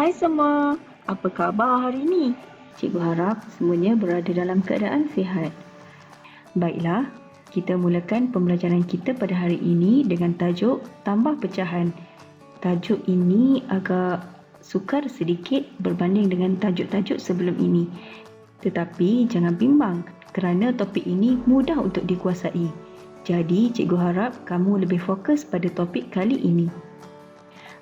Hai semua, apa khabar hari ini? Cikgu harap semuanya berada dalam keadaan sihat. Baiklah, kita mulakan pembelajaran kita pada hari ini dengan tajuk tambah pecahan. Tajuk ini agak sukar sedikit berbanding dengan tajuk-tajuk sebelum ini. Tetapi jangan bimbang kerana topik ini mudah untuk dikuasai. Jadi, cikgu harap kamu lebih fokus pada topik kali ini.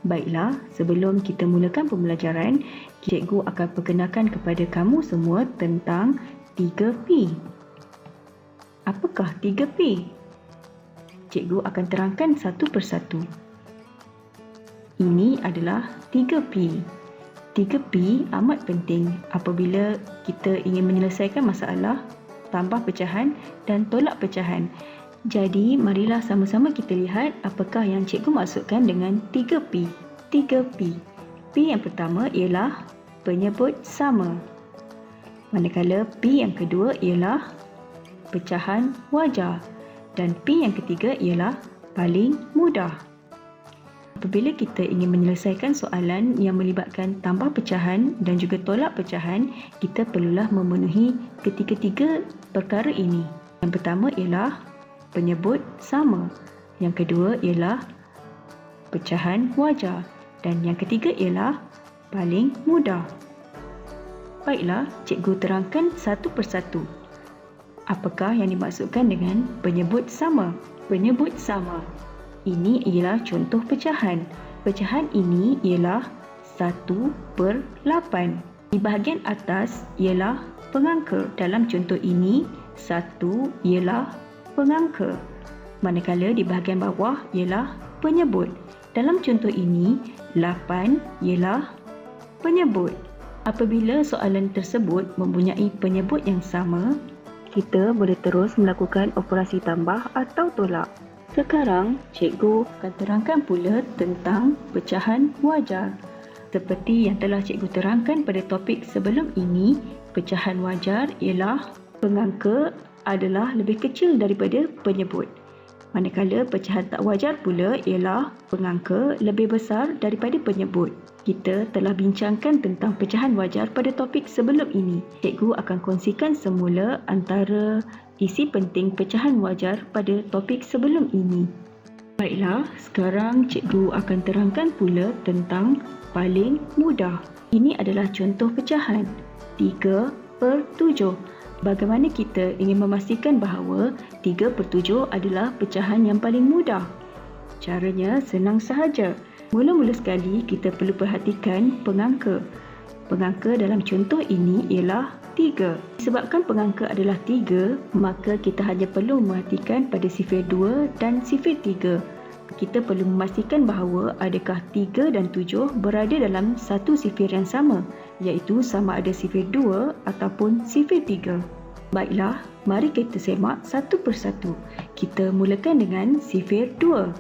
Baiklah, sebelum kita mulakan pembelajaran, cikgu akan perkenalkan kepada kamu semua tentang 3P. Apakah 3P? Cikgu akan terangkan satu persatu. Ini adalah 3P. 3P amat penting apabila kita ingin menyelesaikan masalah, tambah pecahan dan tolak pecahan. Jadi, marilah sama-sama kita lihat apakah yang cikgu maksudkan dengan 3P. 3P. P yang pertama ialah penyebut sama. Manakala P yang kedua ialah pecahan wajar. Dan P yang ketiga ialah paling mudah. Apabila kita ingin menyelesaikan soalan yang melibatkan tambah pecahan dan juga tolak pecahan, kita perlulah memenuhi ketiga-tiga perkara ini. Yang pertama ialah penyebut sama. Yang kedua ialah pecahan wajar. Dan yang ketiga ialah paling mudah. Baiklah, cikgu terangkan satu persatu. Apakah yang dimaksudkan dengan penyebut sama? Penyebut sama. Ini ialah contoh pecahan. Pecahan ini ialah 1/8. Di bahagian atas ialah pengangka. Dalam contoh ini, 1 ialah pengangka. Manakala di bahagian bawah ialah penyebut. Dalam contoh ini, 8 ialah penyebut. Apabila soalan tersebut mempunyai penyebut yang sama, kita boleh terus melakukan operasi tambah atau tolak. Sekarang, cikgu akan terangkan pula tentang pecahan wajar. Seperti yang telah cikgu terangkan pada topik sebelum ini, pecahan wajar ialah pengangka adalah lebih kecil daripada penyebut. Manakala pecahan tak wajar pula ialah pengangka lebih besar daripada penyebut. Kita telah bincangkan tentang pecahan wajar pada topik sebelum ini. Cikgu akan kongsikan semula antara isi penting pecahan wajar pada topik sebelum ini. Baiklah, sekarang cikgu akan terangkan pula tentang paling mudah. Ini adalah contoh pecahan 3/7. Bagaimana kita ingin memastikan bahawa 3/7 adalah pecahan yang paling mudah? Caranya senang sahaja. Mula-mula sekali kita perlu perhatikan pengangka. Pengangka dalam contoh ini ialah 3. Disebabkan pengangka adalah 3, maka kita hanya perlu memerhatikan pada sifir 2 dan sifir 3. Kita perlu memastikan bahawa adakah 3 dan 7 berada dalam satu sifir yang sama, iaitu sama ada sifir 2 ataupun sifir 3. Baiklah, mari kita semak satu persatu. Kita mulakan dengan sifir 2.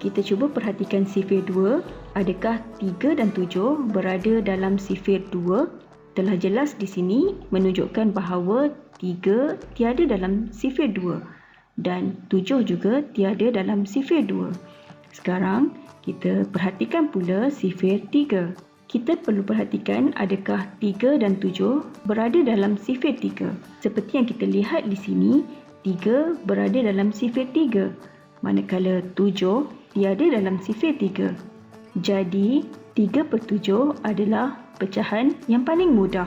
Kita cuba perhatikan sifir 2, adakah 3 dan 7 berada dalam sifir 2? Telah jelas di sini menunjukkan bahawa 3 tiada dalam sifir 2 dan 7 juga tiada dalam sifir 2. Sekarang, kita perhatikan pula sifir 3. Kita perlu perhatikan adakah 3 dan 7 berada dalam sifir 3. Seperti yang kita lihat di sini, 3 berada dalam sifir 3, manakala 7 tiada dalam sifir 3. Jadi, 3/7 adalah pecahan yang paling mudah.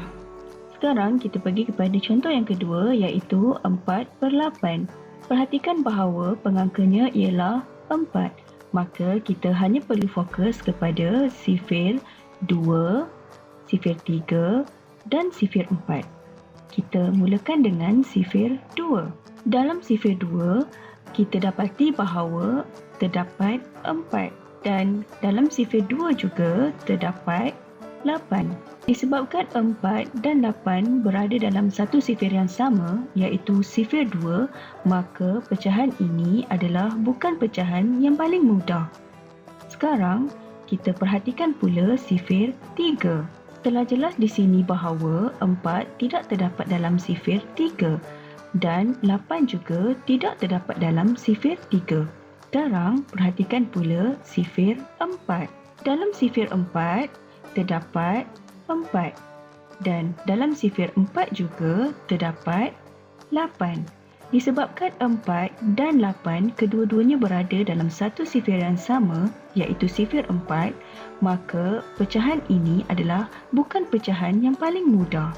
Sekarang kita pergi kepada contoh yang kedua, iaitu 4/8. Perhatikan bahawa pengangkanya ialah 4. Maka kita hanya perlu fokus kepada sifir 2, sifir 3 dan sifir 4. Kita mulakan dengan sifir 2. Dalam sifir 2, kita dapati bahawa terdapat 4 dan dalam sifir 2 juga terdapat 8. Disebabkan 4 dan 8 berada dalam satu sifir yang sama, iaitu sifir 2, maka pecahan ini adalah bukan pecahan yang paling mudah. Sekarang, kita perhatikan pula sifir 3. Telah jelas di sini bahawa 4 tidak terdapat dalam sifir 3 dan 8 juga tidak terdapat dalam sifir 3. Sekarang, perhatikan pula sifir 4. Dalam sifir 4, terdapat 4 dan dalam sifir 4 juga terdapat 8. Disebabkan 4 dan 8 kedua-duanya berada dalam satu sifir yang sama, iaitu sifir 4, maka pecahan ini adalah bukan pecahan yang paling mudah.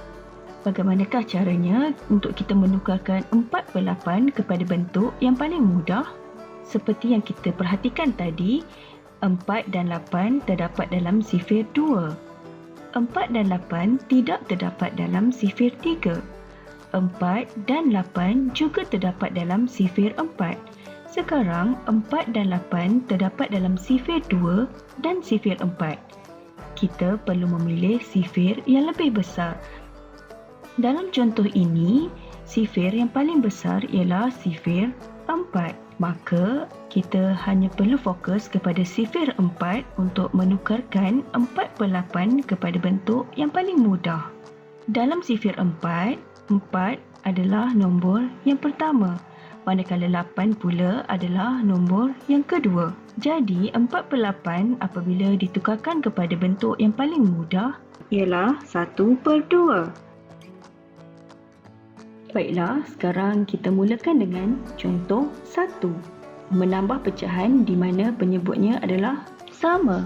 Bagaimanakah caranya untuk kita menukarkan 4/8 kepada bentuk yang paling mudah? Seperti yang kita perhatikan tadi, 4 dan 8 terdapat dalam sifir 2. 4 dan 8 tidak terdapat dalam sifir 3. 4 dan 8 juga terdapat dalam sifir 4. Sekarang 4 dan 8 terdapat dalam sifir 2 dan sifir 4. Kita perlu memilih sifir yang lebih besar. Dalam contoh ini, sifir yang paling besar ialah sifir 4. Maka kita hanya perlu fokus kepada sifir 4 untuk menukarkan 4/8 kepada bentuk yang paling mudah. Dalam sifir 4 adalah nombor yang pertama, manakala 8 pula adalah nombor yang kedua. Jadi 4/8 apabila ditukarkan kepada bentuk yang paling mudah ialah 1/2. Baiklah, sekarang kita mulakan dengan contoh 1. Menambah pecahan di mana penyebutnya adalah sama.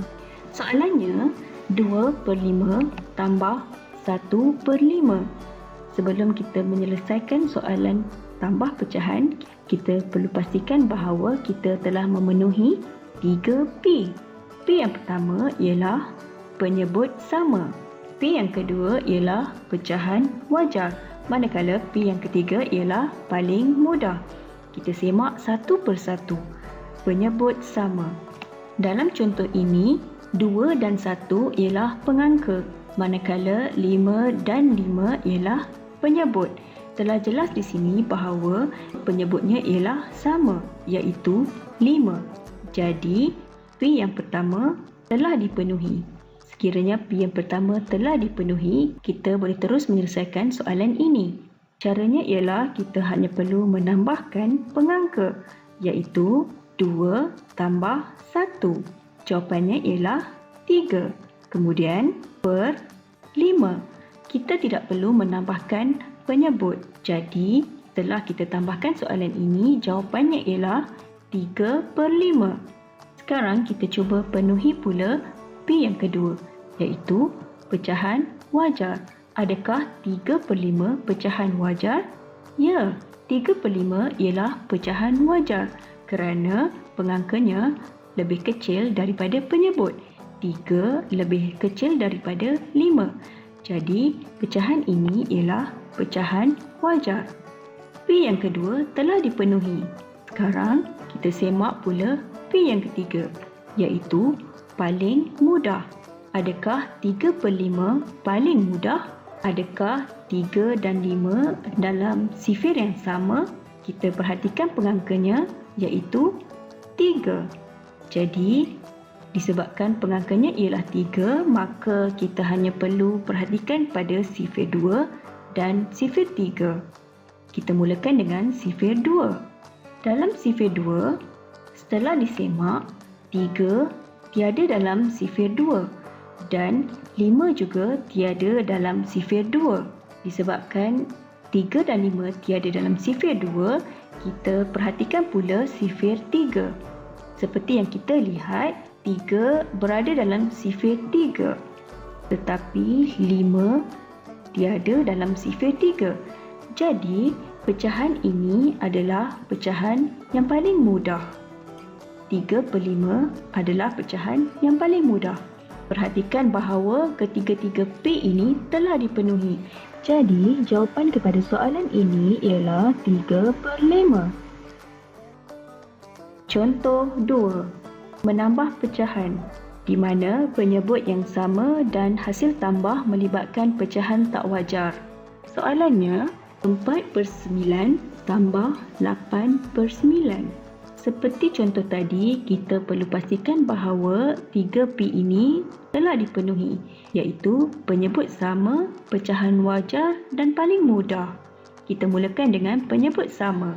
Soalannya 2/5 tambah 1/5. Sebelum kita menyelesaikan soalan tambah pecahan, kita perlu pastikan bahawa kita telah memenuhi 3 P. P yang pertama ialah penyebut sama. P yang kedua ialah pecahan wajar. Manakala P yang ketiga ialah paling mudah. Kita semak satu persatu. Penyebut sama. Dalam contoh ini, 2 dan 1 ialah pengangka. Manakala 5 dan 5 ialah penyebut. Telah jelas di sini bahawa penyebutnya ialah sama, iaitu 5. Jadi, P yang pertama telah dipenuhi. Sekiranya P yang pertama telah dipenuhi, kita boleh terus menyelesaikan soalan ini. Caranya ialah kita hanya perlu menambahkan pengangka, iaitu 2 tambah 1. Jawapannya ialah 3. Kemudian, per 5. Kita tidak perlu menambahkan penyebut. Jadi, setelah kita tambahkan soalan ini, jawapannya ialah 3/5. Sekarang kita cuba penuhi pula P yang kedua, iaitu pecahan wajar. Adakah 3/5 pecahan wajar? Ya, 3/5 ialah pecahan wajar kerana pengangkanya lebih kecil daripada penyebut. 3 lebih kecil daripada 5. Jadi, pecahan ini ialah pecahan wajar. P yang kedua telah dipenuhi. Sekarang, kita semak pula P yang ketiga, iaitu paling mudah. Adakah 3/5 paling mudah? Adakah 3 dan 5 dalam sifir yang sama? Kita perhatikan pengangkanya, iaitu 3. Jadi, disebabkan pengangkanya ialah 3, maka kita hanya perlu perhatikan pada sifir 2 dan sifir 3. Kita mulakan dengan sifir 2. Dalam sifir 2, setelah disemak, 3 tiada dalam sifir 2 dan 5 juga tiada dalam sifir 2. Disebabkan 3 dan 5 tiada dalam sifir 2, kita perhatikan pula sifir 3. Seperti yang kita lihat, 3 berada dalam sifir 3. Tetapi 5 tiada dalam sifir 3. Jadi, pecahan ini adalah pecahan yang paling mudah. 3/5 adalah pecahan yang paling mudah. Perhatikan bahawa ketiga-tiga P ini telah dipenuhi. Jadi, jawapan kepada soalan ini ialah 3/5. Contoh 2. Menambah pecahan, di mana penyebut yang sama dan hasil tambah melibatkan pecahan tak wajar. Soalannya, 4/9 tambah 8/9. Seperti contoh tadi, kita perlu pastikan bahawa 3P ini telah dipenuhi, iaitu penyebut sama, pecahan wajar dan paling mudah. Kita mulakan dengan penyebut sama.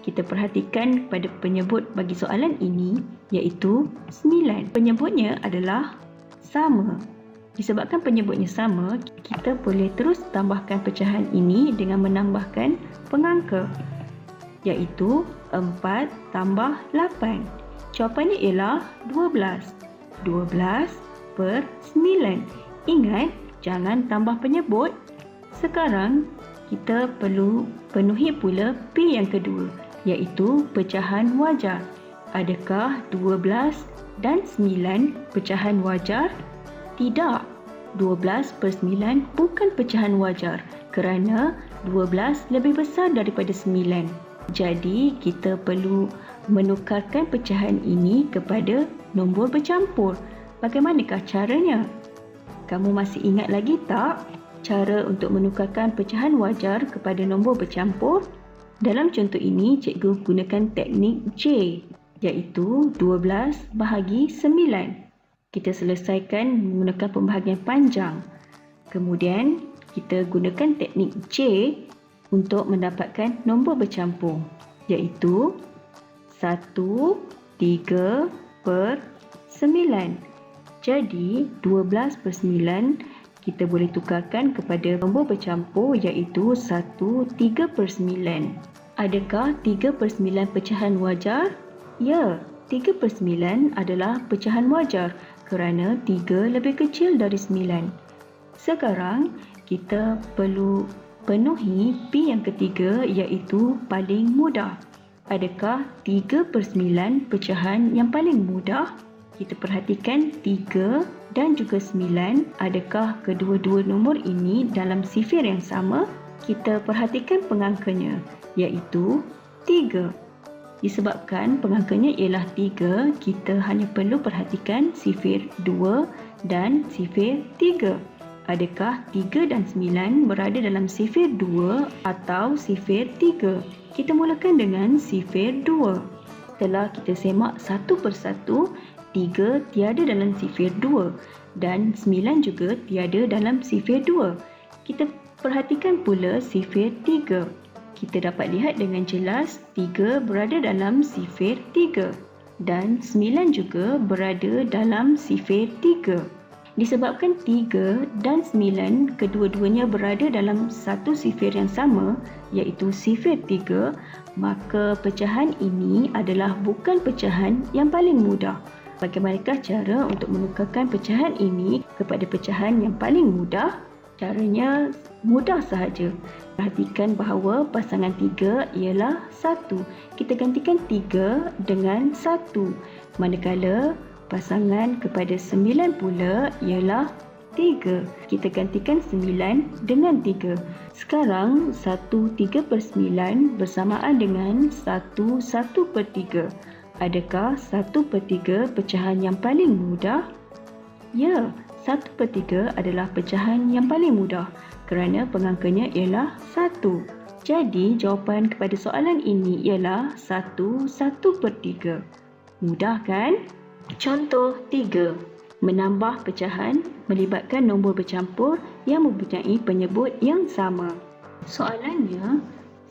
Kita perhatikan pada penyebut bagi soalan ini, iaitu 9. Penyebutnya adalah sama. Disebabkan penyebutnya sama, kita boleh terus tambahkan pecahan ini dengan menambahkan pengangka, iaitu 4 tambah 8. Jawapannya ialah 12. 12 per 9. Ingat, jangan tambah penyebut. Sekarang, kita perlu penuhi pula P yang kedua, iaitu pecahan wajar. Adakah 12 dan 9 pecahan wajar? Tidak. 12 per 9 bukan pecahan wajar kerana 12 lebih besar daripada 9. Jadi, kita perlu menukarkan pecahan ini kepada nombor bercampur. Bagaimanakah caranya? Kamu masih ingat lagi tak cara untuk menukarkan pecahan wajar kepada nombor bercampur? Dalam contoh ini, cikgu gunakan teknik J, iaitu 12 bahagi 9. Kita selesaikan menggunakan pembahagian panjang. Kemudian, kita gunakan teknik J untuk mendapatkan nombor bercampur, iaitu 1, 3 per 9. Jadi, 12 per 9 kita boleh tukarkan kepada nombor bercampur, iaitu 1, 3 per 9. Adakah 3 per 9 pecahan wajar? Ya, 3 per 9 adalah pecahan wajar kerana 3 lebih kecil dari 9. Sekarang, kita perlu penuhi P yang ketiga, iaitu paling mudah. Adakah 3 per 9 pecahan yang paling mudah? Kita perhatikan 3 dan juga 9. Adakah kedua-dua nombor ini dalam sifir yang sama? Kita perhatikan pengangkanya, iaitu 3. Disebabkan pengangkanya ialah 3, kita hanya perlu perhatikan sifir 2 dan sifir 3. Adakah 3 dan 9 berada dalam sifir 2 atau sifir 3? Kita mulakan dengan sifir 2. Setelah kita semak satu persatu, 3 tiada dalam sifir 2 dan 9 juga tiada dalam sifir 2. Kita perhatikan pula sifir 3. Kita dapat lihat dengan jelas 3 berada dalam sifir 3 dan 9 juga berada dalam sifir 3. Disebabkan 3 dan 9 kedua-duanya berada dalam satu sifir yang sama, iaitu sifir 3, maka pecahan ini adalah bukan pecahan yang paling mudah. Bagaimanakah cara untuk menukarkan pecahan ini kepada pecahan yang paling mudah? Caranya mudah sahaja. Perhatikan bahawa pasangan 3 ialah 1. Kita gantikan 3 dengan 1. Manakala pasangan kepada 9 pula ialah 3. Kita gantikan 9 dengan 3. Sekarang 1 3 per 9 bersamaan dengan 1 1 per 3. Adakah 1 per 3 pecahan yang paling mudah? Ya, 1 per 3 adalah pecahan yang paling mudah kerana pengangkanya ialah 1. Jadi, jawapan kepada soalan ini ialah 1 1 per 3. Mudah kan? Contoh 3. Menambah pecahan melibatkan nombor bercampur yang mempunyai penyebut yang sama. Soalannya,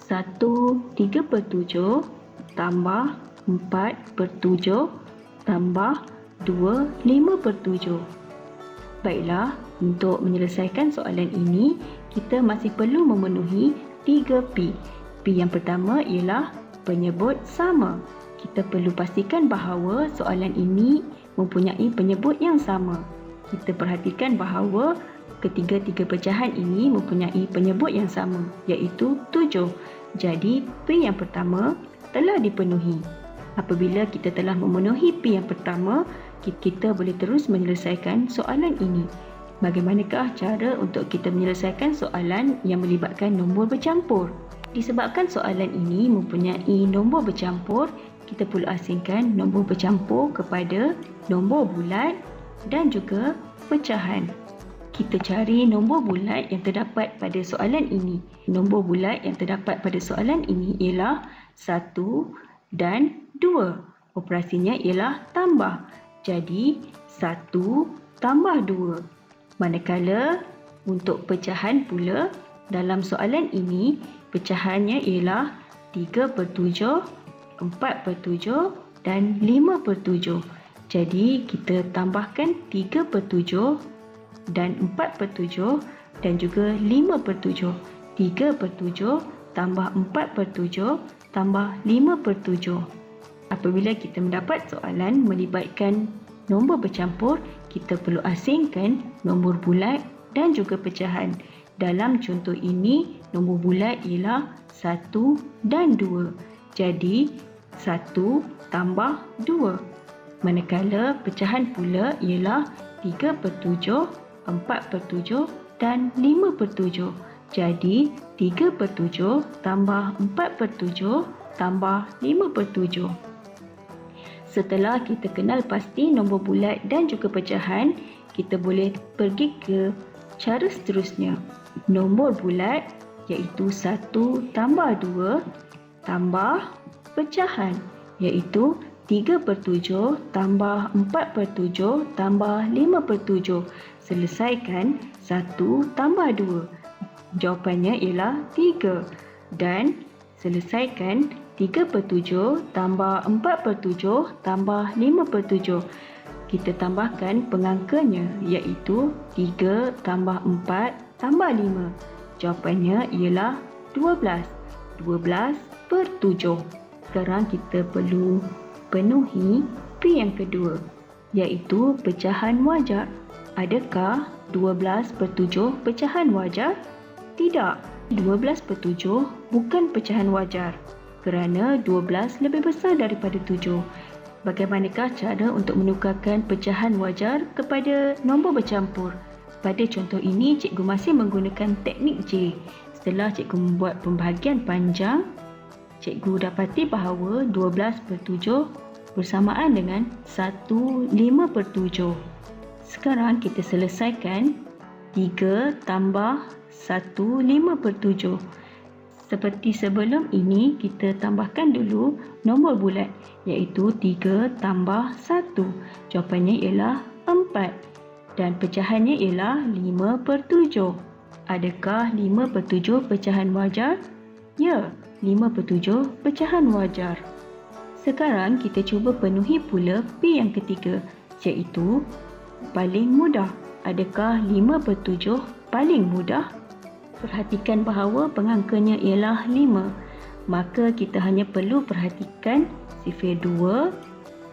1 3 per 7 tambah 4 per 7 tambah 2 5 per 7. Baiklah, untuk menyelesaikan soalan ini, kita masih perlu memenuhi 3P. P yang pertama ialah penyebut sama. Kita perlu pastikan bahawa soalan ini mempunyai penyebut yang sama. Kita perhatikan bahawa ketiga-tiga pecahan ini mempunyai penyebut yang sama, iaitu 7. Jadi, P yang pertama telah dipenuhi. Apabila kita telah memenuhi P yang pertama, kita boleh terus menyelesaikan soalan ini. Bagaimanakah cara untuk kita menyelesaikan soalan yang melibatkan nombor bercampur? Disebabkan soalan ini mempunyai nombor bercampur, kita perlu asingkan nombor bercampur kepada nombor bulat dan juga pecahan. Kita cari nombor bulat yang terdapat pada soalan ini. Nombor bulat yang terdapat pada soalan ini ialah 1 dan 2. Operasinya ialah tambah. Jadi, 1 tambah 2. Manakala untuk pecahan pula, dalam soalan ini, pecahannya ialah 3 per 7, 4 per 7 dan 5 per 7. Jadi kita tambahkan 3/7 dan 4/7 dan juga 5/7. 3/7 tambah 4/7 tambah 5/7. Apabila kita mendapat soalan melibatkan nombor bercampur, kita perlu asingkan nombor bulat dan juga pecahan. Dalam contoh ini, nombor bulat ialah 1 dan 2. Jadi, 1 tambah 2. Manakala pecahan pula ialah 3/7, 4/7 dan 5/7. Jadi, 3/7 tambah 4/7 tambah 5/7. Setelah kita kenal pasti nombor bulat dan juga pecahan, kita boleh pergi ke cara seterusnya. Nombor bulat iaitu 1 tambah 2 tambah pecahan iaitu 3/7 tambah 4/7 tambah 5/7. Selesaikan 1 tambah 2. Jawapannya ialah 3. Dan selesaikan 3/7 tambah 4/7 tambah 5/7. Kita tambahkan pengangkanya iaitu 3 tambah 4 tambah 5. Jawapannya ialah 12. 12/7. Sekarang kita perlu penuhi P yang kedua iaitu pecahan wajar. Adakah 12/7 pecahan wajar? Tidak. 12/7 bukan pecahan wajar kerana 12 lebih besar daripada 7. Bagaimanakah cara untuk menukarkan pecahan wajar kepada nombor bercampur? Pada contoh ini, cikgu masih menggunakan teknik J. Setelah cikgu membuat pembahagian panjang, cikgu dapati bahawa 12/7 bersamaan dengan 1/5/7. Sekarang kita selesaikan 3 tambah 1/5/7. Seperti sebelum ini, kita tambahkan dulu nombor bulat iaitu 3 tambah 1. Jawapannya ialah 4 dan pecahannya ialah 5/7. Adakah 5/7 pecahan wajar? Ya, 5/7 pecahan wajar. Sekarang kita cuba penuhi pula P yang ketiga iaitu paling mudah. Adakah 5/7 paling mudah? Perhatikan bahawa pengangkanya ialah 5. Maka kita hanya perlu perhatikan sifir 2,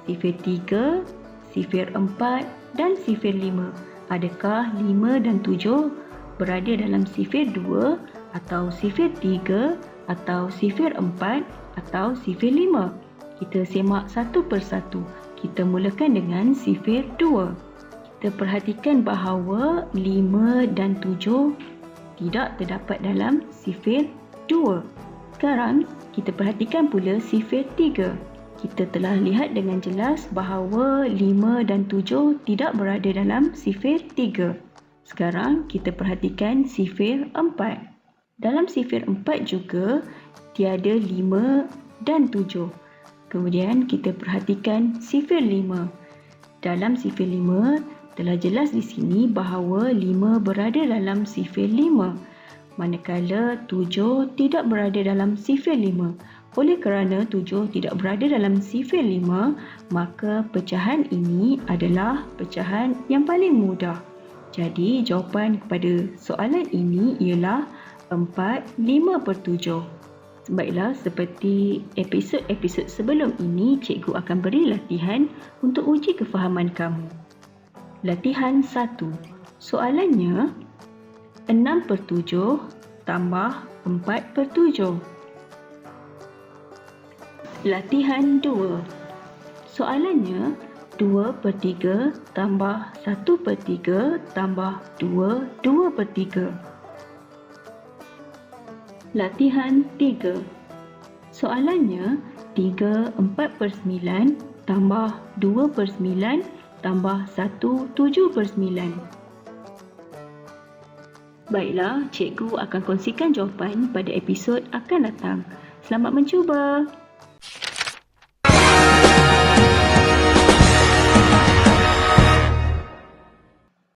sifir 3, sifir 4 dan sifir 5. Adakah 5 dan 7 berada dalam sifir 2 atau sifir 3 atau sifir 4 atau sifir 5? Kita semak satu persatu. Kita mulakan dengan sifir 2. Kita perhatikan bahawa 5 dan 7 tidak terdapat dalam sifir 2. Sekarang kita perhatikan pula sifir 3. Kita telah lihat dengan jelas bahawa 5 dan 7 tidak berada dalam sifir 3. Sekarang kita perhatikan sifir 4. Dalam sifir 4 juga tiada 5 dan 7. Kemudian kita perhatikan sifir 5. Dalam sifir 5 telah jelas di sini bahawa 5 berada dalam sifir 5, manakala 7 tidak berada dalam sifir 5. Oleh kerana 7 tidak berada dalam sifir 5, maka pecahan ini adalah pecahan yang paling mudah. Jadi jawapan kepada soalan ini ialah 4/5/7. Baiklah, seperti episod-episod sebelum ini, cikgu akan beri latihan untuk uji kefahaman kamu. Latihan 1. Soalannya 6/7 tambah 4/7. Latihan 2. Soalannya 2/3 tambah 1/3 tambah 2/3. Latihan 3. Soalannya 3/4/9 tambah 2/9 tambah 1/7/9. Baiklah, cikgu akan kongsikan jawapan pada episod akan datang. Selamat mencuba!